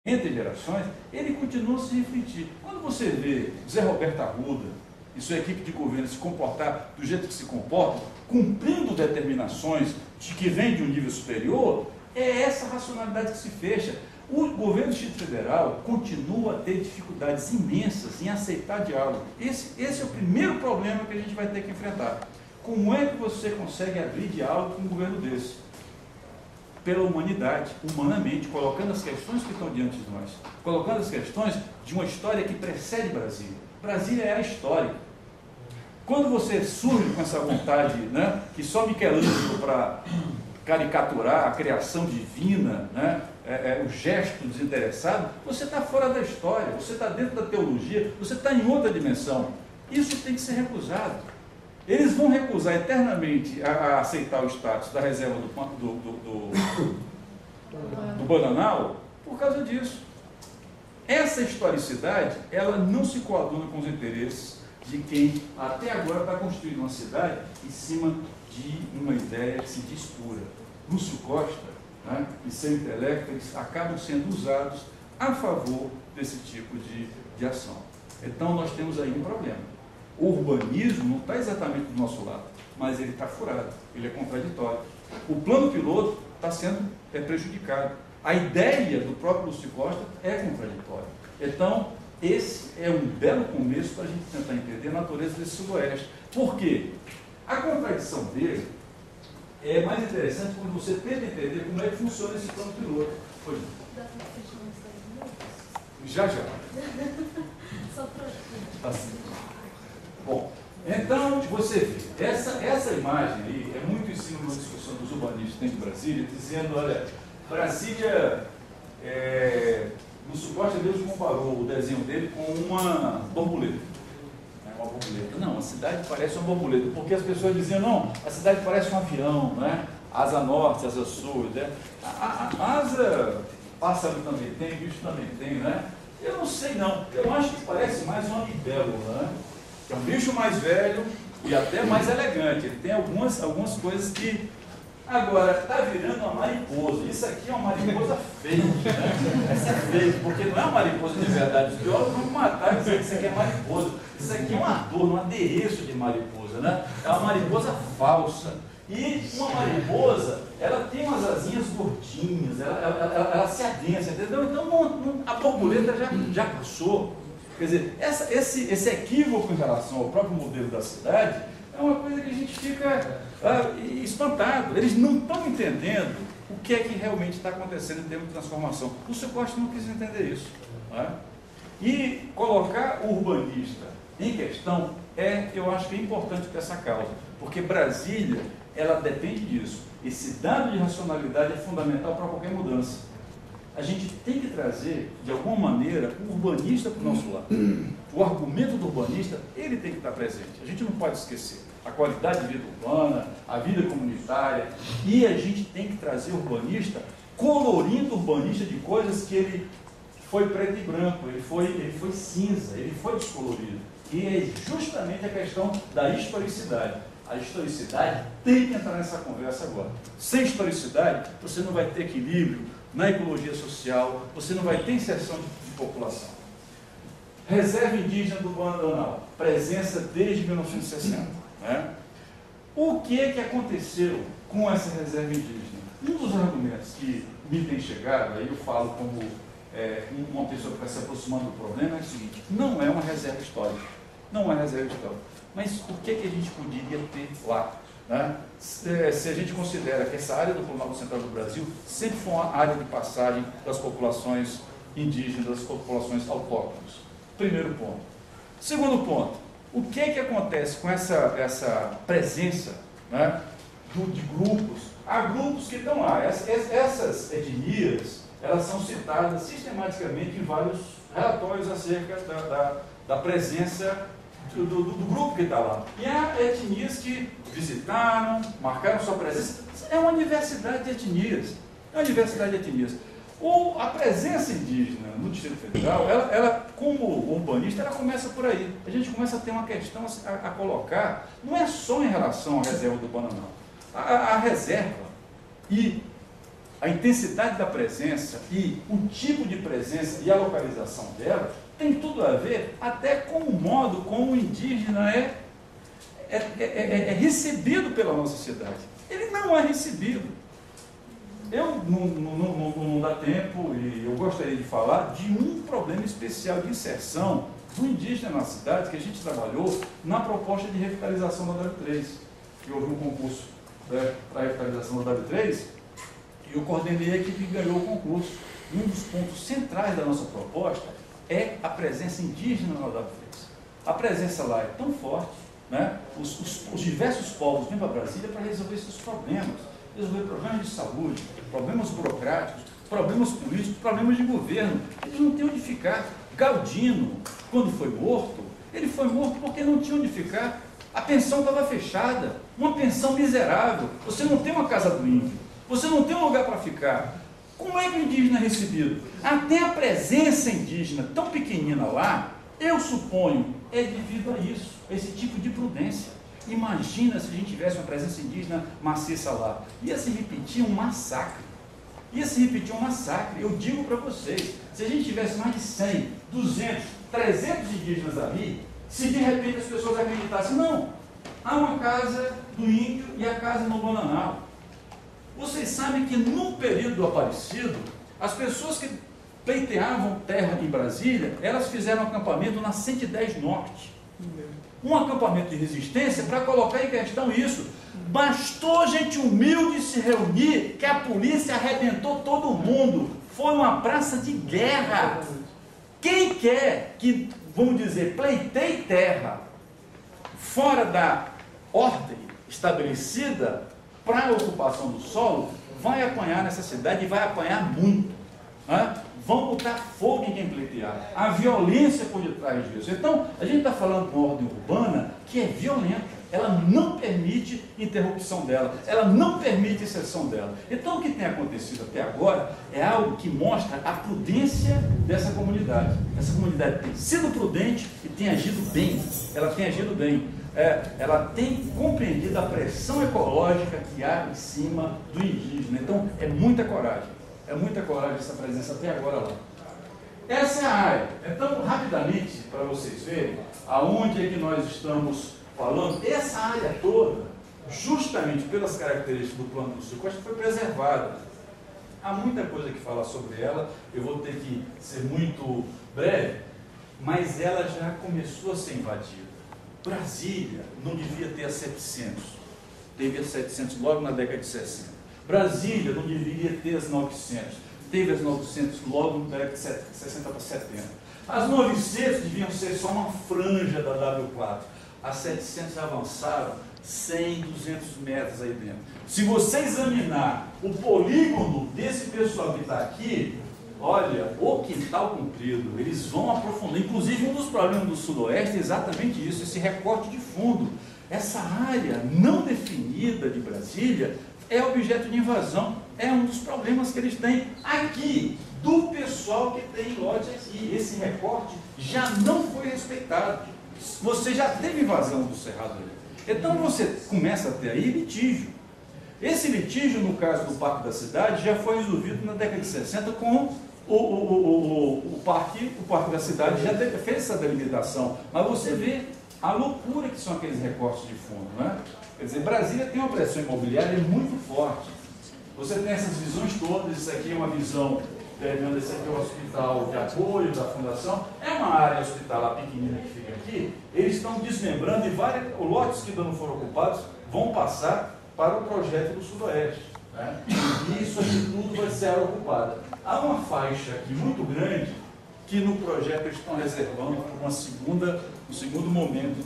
entre gerações, ele continua a se refletir. Quando você vê Zé Roberto Arruda e sua equipe de governo se comportar do jeito que se comporta, cumprindo determinações de que vem de um nível superior, é essa racionalidade que se fecha. O governo do Distrito Federal continua a ter dificuldades imensas em aceitar diálogo. Esse é o primeiro problema que a gente vai ter que enfrentar. Como é que você consegue abrir diálogo com um governo desse? Pela humanidade, humanamente, colocando as questões que estão diante de nós, colocando as questões de uma história que precede Brasília. Brasília é a história. Quando você surge com essa vontade, né, que só Michelangelo para caricaturar a criação divina, né, o gesto desinteressado, você está fora da história, você está dentro da teologia, você está em outra dimensão. Isso tem que ser recusado. Eles vão recusar eternamente a aceitar o status da reserva do Bananal por causa disso. Essa historicidade, ela não se coaduna com os interesses de quem até agora está construindo uma cidade em cima de uma ideia que se diz pura. Lúcio Costa, né, e seu intelecto, eles acabam sendo usados a favor desse tipo de ação. Então nós temos aí um problema. O urbanismo não está exatamente do nosso lado, mas ele está furado, ele é contraditório. O plano piloto está sendo prejudicado. A ideia do próprio Lúcio Costa é contraditória. Então, esse é um belo começo para a gente tentar entender a natureza desse sudoeste. Por quê? A contradição dele é mais interessante quando você tenta entender como é que funciona esse plano piloto. Pois não. Já. Só para... Assim. Bom, então você vê, essa imagem aí é muito em cima de uma discussão dos urbanistas dentro de Brasília, dizendo, olha, Brasília, Lúcio Costa mesmo comparou o desenho dele com uma borboleta. Uma borboleta. Não, a cidade parece uma borboleta, porque as pessoas diziam, não, a cidade parece um avião, né? Asa norte, asa sul, né? A asa, pássaro também tem, bicho também tem, né? Eu não sei não, eu acho que parece mais um libélula, né? É um bicho mais velho e até mais elegante. Ele tem algumas coisas que... Agora, está virando uma mariposa. Isso aqui é uma mariposa fake, né? Essa é fake, porque não é uma mariposa de verdade. Os biólogos vão matar e dizer que isso aqui é mariposa. Isso aqui é um adorno, um adereço de mariposa, né? É uma mariposa falsa. E uma mariposa, ela tem umas asinhas gordinhas, ela se adensa, entendeu? Então, a borboleta já passou. Quer dizer, esse equívoco em relação ao próprio modelo da cidade é uma coisa que a gente fica espantado. Eles não estão entendendo o que é que realmente está acontecendo em termos de transformação. O Lúcio Costa não quis entender isso. Não é? E colocar o urbanista em questão eu acho que é importante para essa causa, porque Brasília, ela depende disso. Esse dado de racionalidade é fundamental para qualquer mudança. A gente tem que trazer, de alguma maneira, o urbanista para o nosso lado. O argumento do urbanista, ele tem que estar presente. A gente não pode esquecer a qualidade de vida urbana, a vida comunitária, e a gente tem que trazer o urbanista, colorindo o urbanista de coisas que ele foi preto e branco, ele foi cinza, ele foi descolorido. E é justamente a questão da historicidade. A historicidade tem que entrar nessa conversa agora. Sem historicidade, você não vai ter equilíbrio na ecologia social, você não vai ter inserção de população. Reserva indígena do Bananal, presença desde 1960. Né? O que é que aconteceu com essa reserva indígena? Um dos argumentos que me tem chegado, aí eu falo como uma pessoa que está se aproximando do problema, é o seguinte: não é uma reserva histórica. Não é uma reserva histórica. Mas o que é que a gente poderia ter lá? Né? Se a gente considera que essa área do Planalto Central do Brasil sempre foi uma área de passagem das populações indígenas, das populações autóctones. Primeiro ponto. Segundo ponto, o que é que acontece com essa presença, né, de grupos? Há grupos que estão lá. Essas etnias, elas são citadas sistematicamente em vários relatórios acerca da presença do grupo que está lá. E há etnias que visitaram, marcaram sua presença. É uma diversidade de etnias. É uma diversidade de etnias. A presença indígena no Distrito Federal, ela, como urbanista, ela começa por aí. A gente começa a ter uma questão a colocar, não é só em relação à reserva do Bananal. A reserva e a intensidade da presença e o tipo de presença e a localização dela tem tudo a ver até com o modo como o indígena é recebido pela nossa sociedade. Ele não é recebido. Não dá tempo, e eu gostaria de falar de um problema especial de inserção do indígena na cidade, que a gente trabalhou na proposta de revitalização da W3, que houve um concurso para a revitalização da W3, e eu coordenei a equipe que ganhou o concurso. E um dos pontos centrais da nossa proposta é a presença indígena na W3. A presença lá é tão forte, né? Os diversos povos vêm para Brasília para resolver esses problemas, resolver problemas de saúde, problemas burocráticos, problemas políticos, problemas de governo. Eles não têm onde ficar. Galdino, quando foi morto, ele foi morto porque não tinha onde ficar. A pensão estava fechada, uma pensão miserável. Você não tem uma casa do índio, você não tem um lugar para ficar. Como é que o indígena é recebido? Até a presença indígena tão pequenina lá, eu suponho, é devido a isso, a esse tipo de prudência. Imagina se a gente tivesse uma presença indígena maciça lá. Ia se repetir um massacre. Ia se repetir um massacre. Eu digo para vocês, se a gente tivesse mais de 100, 200, 300 indígenas ali, se de repente as pessoas acreditassem, não, há uma casa do índio e a casa no Bananal. Vocês sabem que no período do Aparecido, as pessoas que pleiteavam terra em Brasília, elas fizeram um acampamento na 110 Norte. Um acampamento de resistência para colocar em questão isso. Bastou gente humilde se reunir que a polícia arrebentou todo mundo. Foi uma praça de guerra. Quem quer que, vamos dizer, pleiteie terra fora da ordem estabelecida para a ocupação do solo, vai apanhar nessa cidade e vai apanhar muito. Né? Vão botar fogo em quem pleitear. A violência por detrás disso. Então, a gente está falando de uma ordem urbana que é violenta. Ela não permite interrupção dela. Ela não permite exceção dela. Então, o que tem acontecido até agora é algo que mostra a prudência dessa comunidade. Essa comunidade tem sido prudente e tem agido bem. Ela tem agido bem. Ela tem compreendido a pressão ecológica que há em cima do indígena. Então, é muita coragem. É muita coragem essa presença até agora lá. Essa é a área. Então, rapidamente, para vocês verem aonde é que nós estamos falando, essa área toda, justamente pelas características do plano do sequestro, foi preservada. Há muita coisa que falar sobre ela, eu vou ter que ser muito breve, mas ela já começou a ser invadida. Brasília não devia ter as 700, teve as 700 logo na década de 60. Brasília não deveria ter as 900, teve as 900 logo na década de 60 para 70. As 900 deviam ser só uma franja da W4. As 700 avançaram 100, 200 metros aí dentro. Se você examinar o polígono desse pessoal que está aqui, olha, o quintal comprido, eles vão aprofundar. Inclusive, um dos problemas do Sudoeste é exatamente isso, esse recorte de fundo. Essa área não definida de Brasília é objeto de invasão, é um dos problemas que eles têm aqui, do pessoal que tem lote aqui. Esse recorte já não foi respeitado. Você já teve invasão do Cerrado ali. Então você começa a ter aí litígio. Esse litígio, no caso do Parque da Cidade, já foi resolvido na década de 60 com o Parque da Cidade já fez essa delimitação. Mas você vê a loucura que são aqueles recortes de fundo, né? Quer dizer, Brasília tem uma pressão imobiliária muito forte. Você tem essas visões todas, isso aqui é uma visão, esse aqui é o hospital de apoio da fundação, é uma área hospitalar pequenina que fica aqui, eles estão desmembrando e vários lotes que ainda não foram ocupados vão passar para o projeto do Sudoeste. Né? E isso aqui tudo vai ser área ocupada. Há uma faixa aqui muito grande que no projeto eles estão reservando para um segundo momento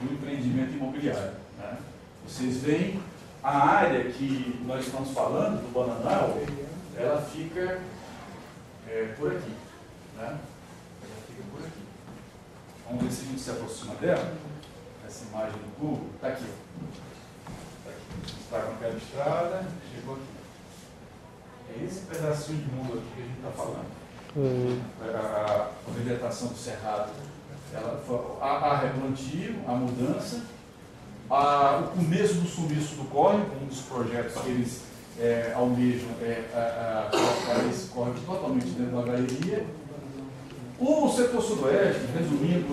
do empreendimento imobiliário. Né? Vocês veem a área que nós estamos falando, do Bananal, ela fica por aqui. Né? Ela fica por aqui. Vamos ver se a gente se aproxima dela. Essa imagem do Google está aqui. Está com aquela estrada, chegou aqui. É esse pedacinho de mundo aqui que a gente está falando. A vegetação do Cerrado. Há replantio, a mudança, o começo do sumiço do córrego, um dos projetos que eles almejam colocar esse córrego totalmente dentro da galeria. O setor sudoeste, resumindo,